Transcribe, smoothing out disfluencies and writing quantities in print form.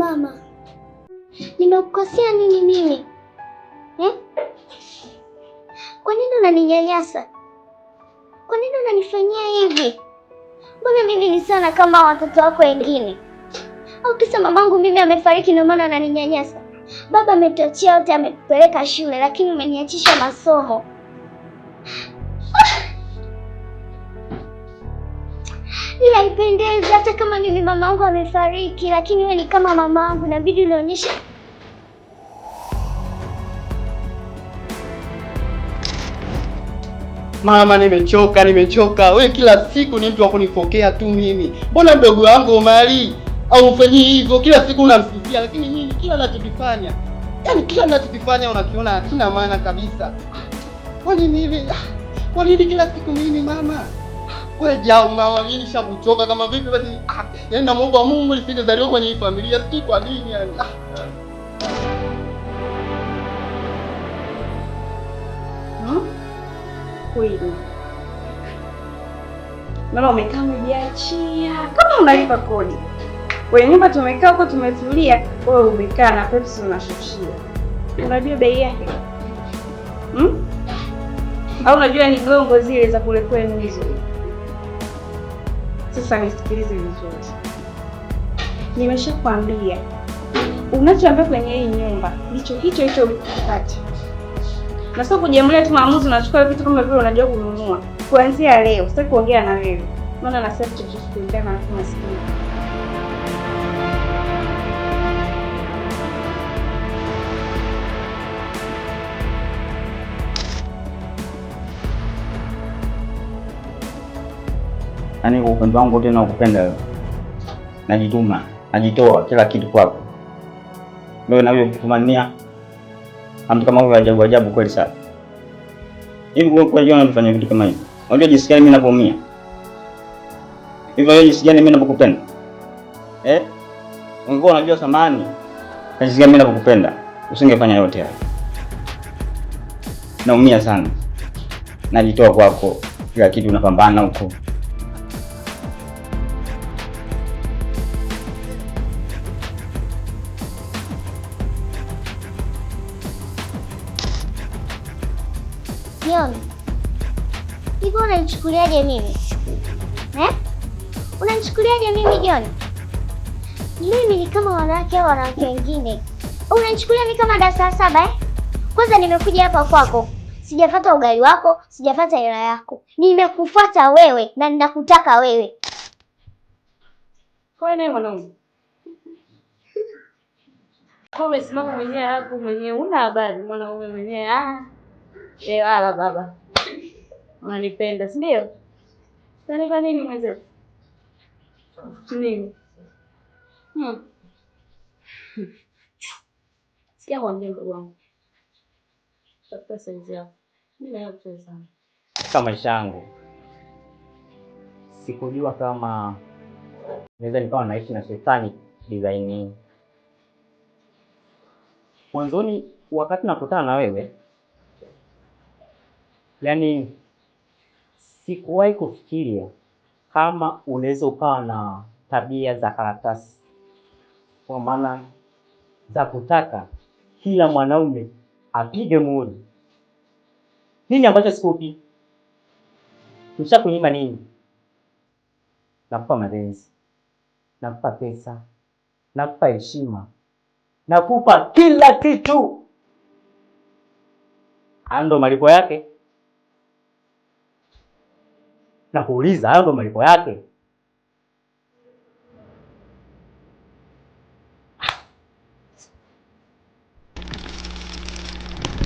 Mama, nimekukosea nini mimi? Kwa nini unaninyanyasa? Kwa nini unanifanyia hivi? Mbona mimi ni sana kama watoto wako wengine? Au kisa mamangu mimi amefariki ndio maana ananinyanyasa? Baba ametuachia yote, amepeleka shule, lakini umeniachisha masomo. Ila haipendezi, hata kama mimi mamangu amefariki, lakini wewe ni kama mamangu, inabidi unionyeshe. Mama, nimechoka. Wewe kila siku ni mtu wa kunipokea tu mimi. Mbona mdogo wangu Omari au ufanyii hivyo? Kila siku unamsifia, lakini mimi kila ninachokifanya unakiona hakina maana kabisa. Kwa nini hivi? Kwa nini kila siku mimi mama? Wewe jao mama, mimi nishakuchoka kama vipi basi? Yaani namuomba Mungu nisijezaliwa kwenye hii familia, si kwa nini yani? Kweli. Mama umekaa umejiachia kama unalipa kodi. Kwenye nyumba tumekaa huko tumetulia, wewe umekaa na Pepsi unashushia. Unajua bei yake? Au unajua ni gongo zile za kule kwenu hizo? Sasa nisikilize vizuri. Nimeshakwambia unachoambia kwenye hii nyumba ndicho hicho ukipata. Na sio kujiamulia tu maamuzi, unachukua vitu kama vile unajua kununua. Kuanzia leo sitaki kuongea na wewe. Maana na sasa tutakutana na maskini. Yaani kwa upendo wangu wote nakupenda wewe. Najituma, najitoa kila kitu kwako. Wewe na wewe kutumania mtu kama wewe ajabu kweli sana. Hivi kwa hiyo unafanya vitu kama hivi. Unajua jinsi gani mimi ninapoumia? Hivi wewe jinsi gani mimi ninapokupenda? Ungekuwa unajua samani. Jinsi gani mimi ninapokupenda, usingefanya yote haya. Naumia sana. Najitoa kwako kila kitu, unapambana huko. John, hivi unanichukuliaje mimi? Unanichukuliaje mimi John? Mimi ni kama wanawake au wanawake wengine? Unanichukulia mimi kama darasa 7 Kwanza nimekuja hapa kwako, sijafuata ugali wako, sijafuata hela yako. Nimekufuata wewe na ninakutaka wewe. Kwa nini mwanangu? Kwa umesimama mwenyewe hapo mwenyewe una habari mwanaume mwenyewe wala baba. Unanipenda, si ndio? Unanipa nini mwenzewe? Nini? Sikia kwambia ndugu wangu. Tafuta saizi yako. Mimi nakucheza sana. Kama maisha yangu. Sikujua kama naweza nikawa naishi na shetani design hii. Mwanzoni wakati nakutana na wewe, yaani sikuwahi kufikiria kama unaweza ukawa na tabia za karatasi, kwa maana za kutaka kila mwanaume apige muhuri. Nini ambacho sikupi? Nishakunyima nini? Nakupa mapenzi, nakupa pesa, nakupa heshima, nakupa kila kitu. Ando malipo yake? Nakuuliza, ando malipo yake?